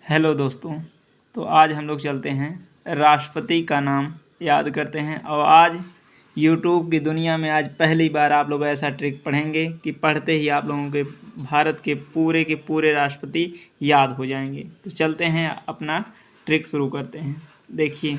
Hello दोस्तों। तो आज हम लोग चलते हैं राष्ट्रपति का नाम याद करते हैं। और आज यूट्यूब की दुनिया में आज पहली बार आप लोग ऐसा ट्रिक पढ़ेंगे कि पढ़ते ही आप लोगों के भारत के पूरे राष्ट्रपति याद हो जाएंगे। तो चलते हैं अपना ट्रिक शुरू करते हैं। देखिए,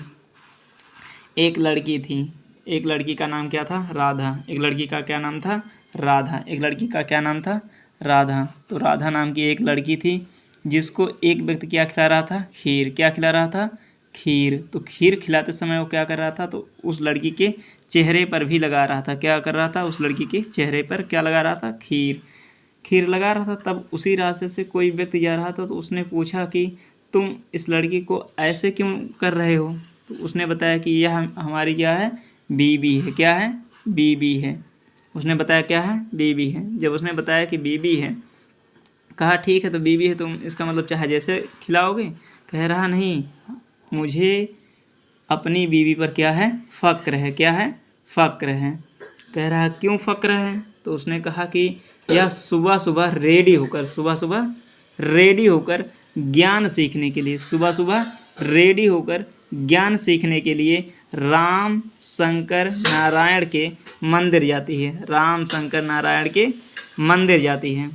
एक लड़की थी। एक लड़की का नाम क्या था? राधा। एक लड़की का क्या नाम था? राधा। एक लड़की का क्या नाम था? राधा। तो राधा नाम की एक लड़की थी जिसको एक व्यक्ति क्या खिला रहा था? खीर। क्या खिला रहा था? खीर। तो खीर खिलाते समय वो क्या कर रहा था? तो उस लड़की के चेहरे पर भी लगा रहा था। क्या कर रहा था? उस लड़की के चेहरे पर क्या लगा रहा था? खीर। खीर लगा रहा था। तब उसी रास्ते से कोई व्यक्ति जा रहा था तो उसने पूछा कि तुम इस लड़की को ऐसे क्यों कर रहे हो? तो उसने बताया कि यह हमारी क्या है? बीबी है। क्या है? बीबी है। उसने बताया क्या है? बीबी है। जब उसने बताया कि बीबी है, कहा ठीक है, तो बीबी है, तुम इसका मतलब चाहे जैसे खिलाओगे? कह रहा नहीं, मुझे अपनी बीबी पर क्या है? फ़क्र है। क्या है? फ़क्र है। कह रहा क्यों फ़क्र है? तो उसने कहा कि यह सुबह सुबह रेडी होकर ज्ञान सीखने के लिए, सुबह सुबह रेडी होकर ज्ञान सीखने के लिए राम शंकर नारायण के मंदिर जाती है। राम शंकर नारायण के मंदिर जाती है।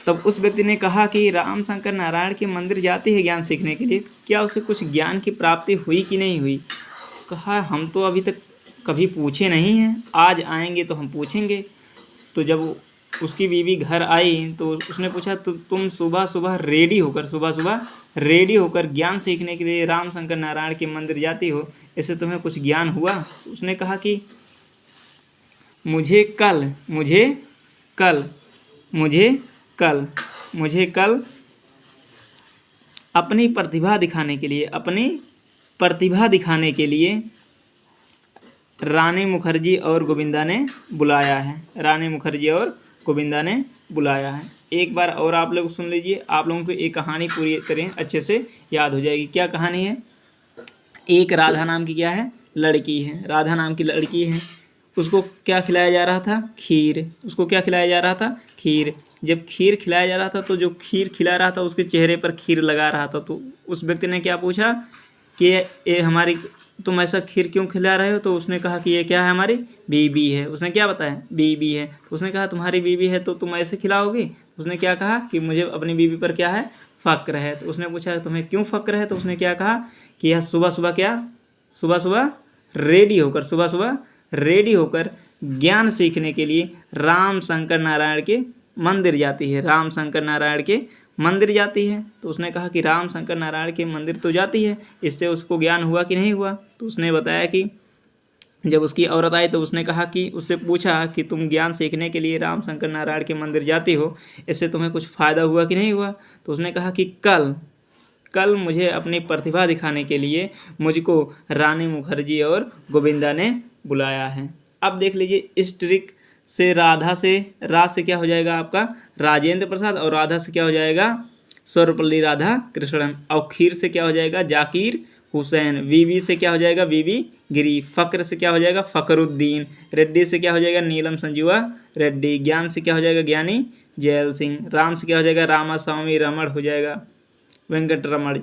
तब उस व्यक्ति ने कहा कि राम शंकर नारायण के मंदिर जाती है ज्ञान सीखने के लिए, क्या उसे कुछ ज्ञान की प्राप्ति हुई कि नहीं हुई? कहा हम तो अभी तक कभी पूछे नहीं हैं, आज आएंगे तो हम पूछेंगे। तो जब उसकी बीवी घर आई तो उसने पूछा तो तुम सुबह सुबह रेडी होकर ज्ञान सीखने के लिए राम शंकर नारायण के मंदिर जाती हो, इससे तुम्हें कुछ ज्ञान हुआ? उसने कहा कि मुझे कल अपनी प्रतिभा दिखाने के लिए रानी मुखर्जी और गोविंदा ने बुलाया है। एक बार और आप लोग सुन लीजिए, आप लोगों को एक कहानी पूरी तरह अच्छे से याद हो जाएगी। क्या कहानी है? एक राधा नाम की क्या है? लड़की है। राधा नाम की लड़की है। उसको क्या खिलाया जा रहा था? खीर। उसको क्या खिलाया जा रहा था? खीर। जब खीर खिलाया जा रहा था तो जो खीर खिला रहा था उसके चेहरे पर खीर लगा रहा था। तो उस व्यक्ति ने क्या पूछा कि ये हमारी, तुम ऐसा खीर क्यों खिला रहे हो? तो उसने कहा कि ये क्या है? हमारी बीबी है। उसने क्या बताया? बीबी है। तो उसने कहा तुम्हारी बीबी है तो तुम ऐसे खिलाओगे? उसने क्या कहा कि मुझे अपनी बीबी पर क्या है? फ़क्र है। तो उसने पूछा तुम्हें क्यों फ़क्र है? तो उसने क्या कहा कि यह सुबह सुबह रेडी होकर ज्ञान सीखने के लिए राम शंकर नारायण के मंदिर जाती है। राम शंकर नारायण के मंदिर जाती है। तो उसने कहा कि राम शंकर नारायण के मंदिर तो जाती है, इससे उसको ज्ञान हुआ कि नहीं हुआ? तो उसने बताया कि जब उसकी औरत आई तो उसने कहा कि उससे पूछा कि तुम ज्ञान सीखने के लिए राम शंकर नारायण के मंदिर जाती हो, इससे तुम्हें कुछ फ़ायदा हुआ कि नहीं हुआ? तो उसने कहा कि कल मुझे अपनी प्रतिभा दिखाने के लिए मुझको रानी मुखर्जी और गोविंदा ने बुलाया है। अब देख लीजिए, इस ट्रिक से राज से क्या हो जाएगा आपका? राजेंद्र प्रसाद। और राधा से क्या हो जाएगा? सर्वपल्ली राधा कृष्णन। और खीर से क्या हो जाएगा? जाकिर हुसैन। बीबी से क्या हो जाएगा? बीबी गिरी। फ़क्र से क्या हो जाएगा? फ़खरुद्दीन। रेड्डी से क्या हो जाएगा? नीलम संजीवा रेड्डी। ज्ञान से क्या हो जाएगा? ज्ञानी जैल सिंह। राम से क्या हो जाएगा? रामास्वामी रमण हो जाएगा, वेंकट रमण।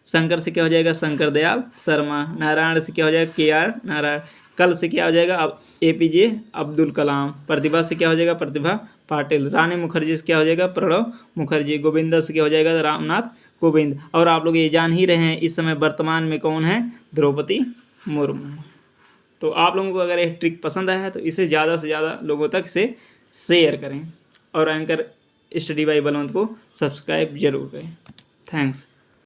शंकर से क्या हो जाएगा? शंकर दयाल शर्मा। नारायण से क्या हो जाएगा? KR नारायण। कल से क्या हो जाएगा? अब APJ अब्दुल कलाम। प्रतिभा से क्या हो जाएगा? प्रतिभा पाटिल। रानी मुखर्जी से क्या हो जाएगा? प्रणब मुखर्जी। गोविंदा से क्या हो जाएगा? रामनाथ कोविंद। और आप लोग ये जान ही रहे हैं इस समय वर्तमान में कौन है? द्रौपदी मुर्मू। तो आप लोगों को अगर ये ट्रिक पसंद आया है तो इसे ज़्यादा से ज़्यादा लोगों तक से शेयर करें और एंकर स्टडी बाय बलवंत को सब्सक्राइब जरूर करें। थैंक्स।